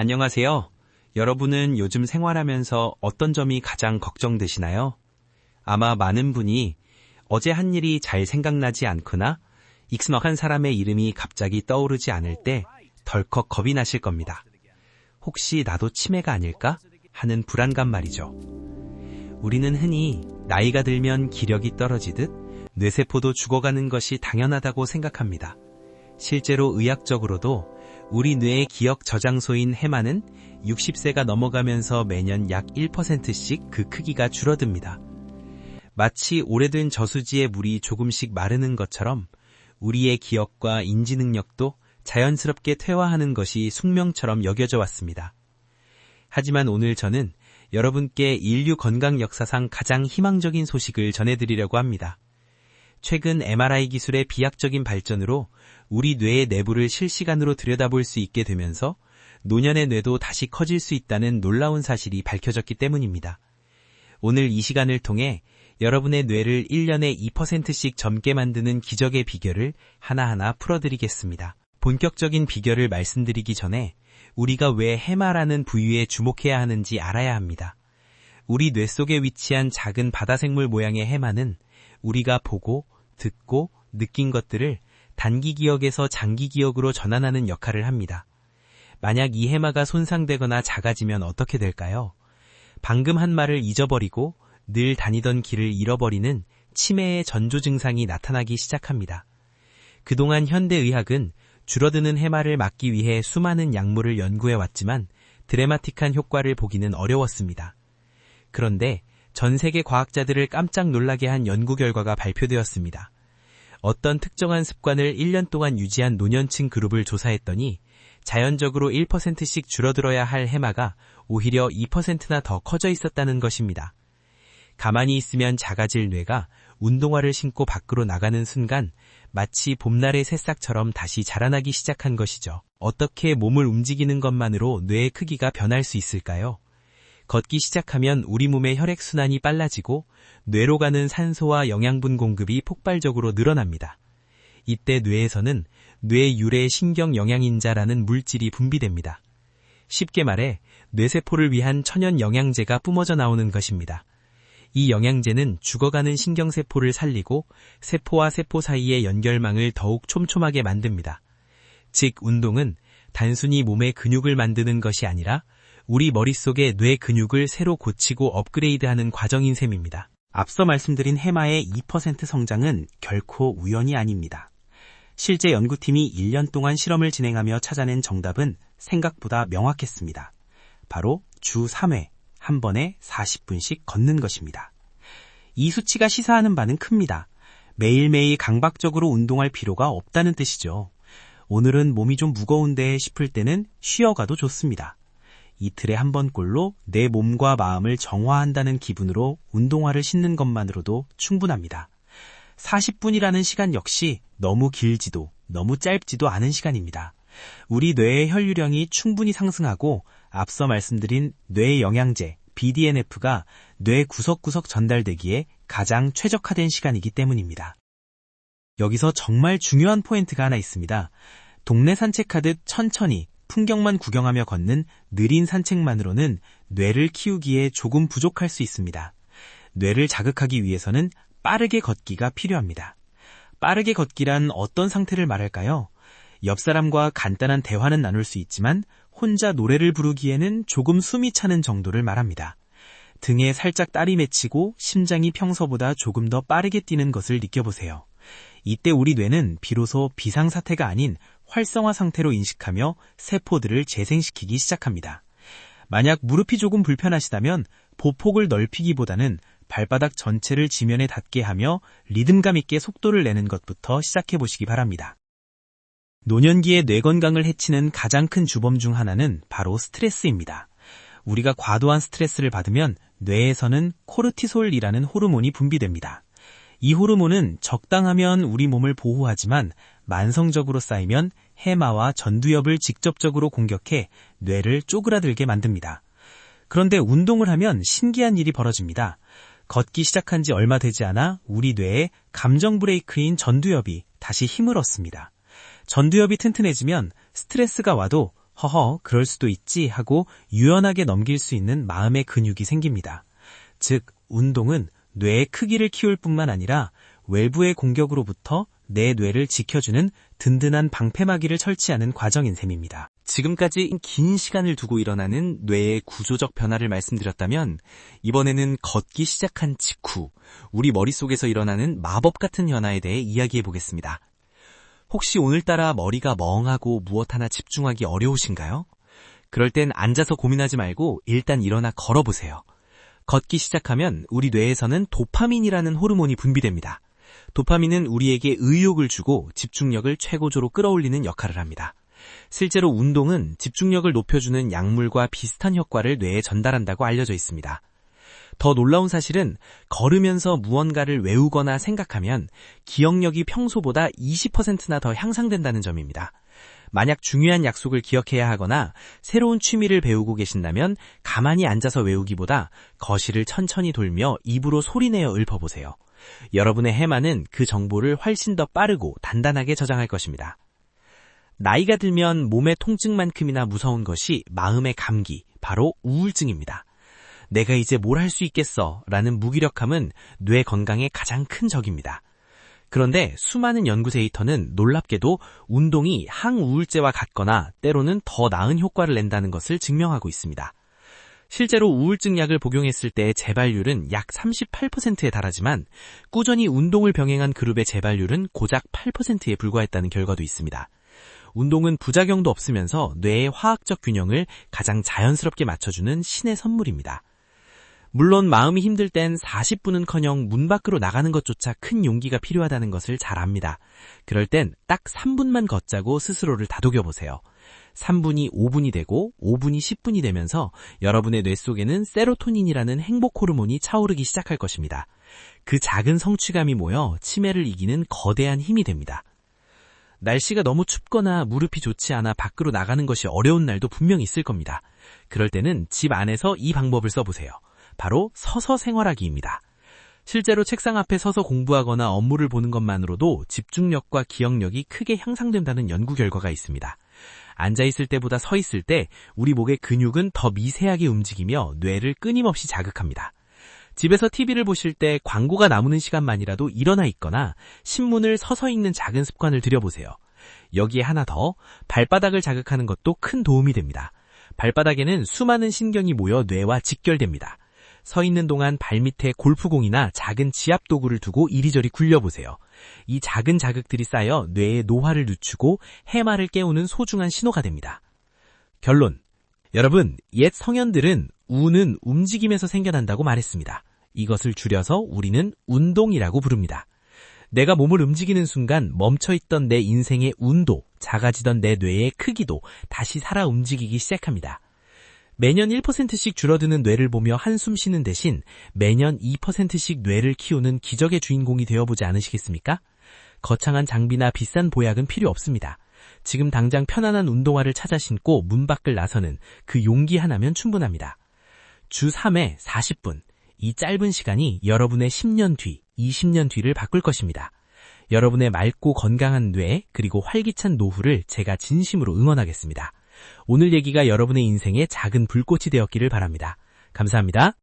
안녕하세요. 여러분은 요즘 생활하면서 어떤 점이 가장 걱정되시나요? 아마 많은 분이 어제 한 일이 잘 생각나지 않거나 익숙한 사람의 이름이 갑자기 떠오르지 않을 때 덜컥 겁이 나실 겁니다. 혹시 나도 치매가 아닐까? 하는 불안감 말이죠. 우리는 흔히 나이가 들면 기력이 떨어지듯 뇌세포도 죽어가는 것이 당연하다고 생각합니다. 실제로 의학적으로도 우리 뇌의 기억 저장소인 해마는 60세가 넘어가면서 매년 약 1%씩 그 크기가 줄어듭니다. 마치 오래된 저수지의 물이 조금씩 마르는 것처럼 우리의 기억과 인지 능력도 자연스럽게 퇴화하는 것이 숙명처럼 여겨져 왔습니다. 하지만 오늘 저는 여러분께 인류 건강 역사상 가장 희망적인 소식을 전해드리려고 합니다. 최근 MRI 기술의 비약적인 발전으로 우리 뇌의 내부를 실시간으로 들여다볼 수 있게 되면서 노년의 뇌도 다시 커질 수 있다는 놀라운 사실이 밝혀졌기 때문입니다. 오늘 이 시간을 통해 여러분의 뇌를 1년에 2%씩 젊게 만드는 기적의 비결을 하나하나 풀어드리겠습니다. 본격적인 비결을 말씀드리기 전에 우리가 왜 해마라는 부위에 주목해야 하는지 알아야 합니다. 우리 뇌 속에 위치한 작은 바다생물 모양의 해마는 우리가 보고, 듣고, 느낀 것들을 단기 기억에서 장기 기억으로 전환하는 역할을 합니다. 만약 이 해마가 손상되거나 작아지면 어떻게 될까요? 방금 한 말을 잊어버리고 늘 다니던 길을 잃어버리는 치매의 전조 증상이 나타나기 시작합니다. 그동안 현대의학은 줄어드는 해마를 막기 위해 수많은 약물을 연구해왔지만 드라마틱한 효과를 보기는 어려웠습니다. 그런데 전 세계 과학자들을 깜짝 놀라게 한 연구 결과가 발표되었습니다. 어떤 특정한 습관을 1년 동안 유지한 노년층 그룹을 조사했더니 자연적으로 1%씩 줄어들어야 할 해마가 오히려 2%나 더 커져 있었다는 것입니다. 가만히 있으면 작아질 뇌가 운동화를 신고 밖으로 나가는 순간 마치 봄날의 새싹처럼 다시 자라나기 시작한 것이죠. 어떻게 몸을 움직이는 것만으로 뇌의 크기가 변할 수 있을까요? 걷기 시작하면 우리 몸의 혈액순환이 빨라지고 뇌로 가는 산소와 영양분 공급이 폭발적으로 늘어납니다. 이때 뇌에서는 뇌유래 신경영양인자라는 물질이 분비됩니다. 쉽게 말해 뇌세포를 위한 천연 영양제가 뿜어져 나오는 것입니다. 이 영양제는 죽어가는 신경세포를 살리고 세포와 세포 사이의 연결망을 더욱 촘촘하게 만듭니다. 즉, 운동은 단순히 몸의 근육을 만드는 것이 아니라 우리 머릿속의 뇌 근육을 새로 고치고 업그레이드하는 과정인 셈입니다. 앞서 말씀드린 해마의 2% 성장은 결코 우연이 아닙니다. 실제 연구팀이 1년 동안 실험을 진행하며 찾아낸 정답은 생각보다 명확했습니다. 바로 주 3회, 한 번에 40분씩 걷는 것입니다. 이 수치가 시사하는 바는 큽니다. 매일매일 강박적으로 운동할 필요가 없다는 뜻이죠. 오늘은 몸이 좀 무거운데 싶을 때는 쉬어가도 좋습니다. 이틀에 한 번꼴로 내 몸과 마음을 정화한다는 기분으로 운동화를 신는 것만으로도 충분합니다. 40분이라는 시간 역시 너무 길지도 너무 짧지도 않은 시간입니다. 우리 뇌의 혈류량이 충분히 상승하고 앞서 말씀드린 뇌 영양제 BDNF가 뇌 구석구석 전달되기에 가장 최적화된 시간이기 때문입니다. 여기서 정말 중요한 포인트가 하나 있습니다. 동네 산책하듯 천천히 풍경만 구경하며 걷는 느린 산책만으로는 뇌를 키우기에 조금 부족할 수 있습니다. 뇌를 자극하기 위해서는 빠르게 걷기가 필요합니다. 빠르게 걷기란 어떤 상태를 말할까요? 옆 사람과 간단한 대화는 나눌 수 있지만 혼자 노래를 부르기에는 조금 숨이 차는 정도를 말합니다. 등에 살짝 땀이 맺히고 심장이 평소보다 조금 더 빠르게 뛰는 것을 느껴보세요. 이때 우리 뇌는 비로소 비상사태가 아닌 활성화 상태로 인식하며 세포들을 재생시키기 시작합니다. 만약 무릎이 조금 불편하시다면 보폭을 넓히기보다는 발바닥 전체를 지면에 닿게 하며 리듬감 있게 속도를 내는 것부터 시작해보시기 바랍니다. 노년기의 뇌 건강을 해치는 가장 큰 주범 중 하나는 바로 스트레스입니다. 우리가 과도한 스트레스를 받으면 뇌에서는 코르티솔이라는 호르몬이 분비됩니다. 이 호르몬은 적당하면 우리 몸을 보호하지만 만성적으로 쌓이면 해마와 전두엽을 직접적으로 공격해 뇌를 쪼그라들게 만듭니다. 그런데 운동을 하면 신기한 일이 벌어집니다. 걷기 시작한 지 얼마 되지 않아 우리 뇌의 감정 브레이크인 전두엽이 다시 힘을 얻습니다. 전두엽이 튼튼해지면 스트레스가 와도 허허, 그럴 수도 있지 하고 유연하게 넘길 수 있는 마음의 근육이 생깁니다. 즉, 운동은 뇌의 크기를 키울 뿐만 아니라 외부의 공격으로부터 내 뇌를 지켜주는 든든한 방패막이를 설치하는 과정인 셈입니다. 지금까지 긴 시간을 두고 일어나는 뇌의 구조적 변화를 말씀드렸다면 이번에는 걷기 시작한 직후 우리 머릿속에서 일어나는 마법 같은 변화에 대해 이야기해 보겠습니다. 혹시 오늘따라 머리가 멍하고 무엇 하나 집중하기 어려우신가요? 그럴 땐 앉아서 고민하지 말고 일단 일어나 걸어보세요. 걷기 시작하면 우리 뇌에서는 도파민이라는 호르몬이 분비됩니다. 도파민은 우리에게 의욕을 주고 집중력을 최고조로 끌어올리는 역할을 합니다. 실제로 운동은 집중력을 높여주는 약물과 비슷한 효과를 뇌에 전달한다고 알려져 있습니다. 더 놀라운 사실은 걸으면서 무언가를 외우거나 생각하면 기억력이 평소보다 20%나 더 향상된다는 점입니다. 만약 중요한 약속을 기억해야 하거나 새로운 취미를 배우고 계신다면 가만히 앉아서 외우기보다 거실을 천천히 돌며 입으로 소리내어 읊어보세요. 여러분의 해마는 그 정보를 훨씬 더 빠르고 단단하게 저장할 것입니다. 나이가 들면 몸의 통증만큼이나 무서운 것이 마음의 감기, 바로 우울증입니다. 내가 이제 뭘 할 수 있겠어 라는 무기력함은 뇌 건강의 가장 큰 적입니다. 그런데 수많은 연구 데이터는 놀랍게도 운동이 항우울제와 같거나 때로는 더 나은 효과를 낸다는 것을 증명하고 있습니다. 실제로 우울증 약을 복용했을 때의 재발률은 약 38%에 달하지만 꾸준히 운동을 병행한 그룹의 재발률은 고작 8%에 불과했다는 결과도 있습니다. 운동은 부작용도 없으면서 뇌의 화학적 균형을 가장 자연스럽게 맞춰주는 신의 선물입니다. 물론 마음이 힘들 땐 40분은커녕 문 밖으로 나가는 것조차 큰 용기가 필요하다는 것을 잘 압니다. 그럴 땐 딱 3분만 걷자고 스스로를 다독여보세요. 3분이 5분이 되고 5분이 10분이 되면서 여러분의 뇌 속에는 세로토닌이라는 행복 호르몬이 차오르기 시작할 것입니다. 그 작은 성취감이 모여 치매를 이기는 거대한 힘이 됩니다. 날씨가 너무 춥거나 무릎이 좋지 않아 밖으로 나가는 것이 어려운 날도 분명히 있을 겁니다. 그럴 때는 집 안에서 이 방법을 써보세요. 바로 서서 생활하기입니다. 실제로 책상 앞에 서서 공부하거나 업무를 보는 것만으로도 집중력과 기억력이 크게 향상된다는 연구 결과가 있습니다. 앉아있을 때보다 서 있을 때 우리 목의 근육은 더 미세하게 움직이며 뇌를 끊임없이 자극합니다. 집에서 TV를 보실 때 광고가 나오는 시간만이라도 일어나 있거나 신문을 서서 읽는 작은 습관을 들여보세요. 여기에 하나 더, 발바닥을 자극하는 것도 큰 도움이 됩니다. 발바닥에는 수많은 신경이 모여 뇌와 직결됩니다. 서 있는 동안 발밑에 골프공이나 작은 지압 도구를 두고 이리저리 굴려보세요. 이 작은 자극들이 쌓여 뇌의 노화를 늦추고 해마를 깨우는 소중한 신호가 됩니다. 결론. 여러분, 옛 성현들은 우는 움직임에서 생겨난다고 말했습니다. 이것을 줄여서 우리는 운동이라고 부릅니다. 내가 몸을 움직이는 순간 멈춰있던 내 인생의 운도, 작아지던 내 뇌의 크기도 다시 살아 움직이기 시작합니다. 매년 1%씩 줄어드는 뇌를 보며 한숨 쉬는 대신 매년 2%씩 뇌를 키우는 기적의 주인공이 되어보지 않으시겠습니까? 거창한 장비나 비싼 보약은 필요 없습니다. 지금 당장 편안한 운동화를 찾아 신고 문 밖을 나서는 그 용기 하나면 충분합니다. 주 3회 40분, 이 짧은 시간이 여러분의 10년 뒤, 20년 뒤를 바꿀 것입니다. 여러분의 맑고 건강한 뇌, 그리고 활기찬 노후를 제가 진심으로 응원하겠습니다. 오늘 얘기가 여러분의 인생에 작은 불꽃이 되었기를 바랍니다. 감사합니다.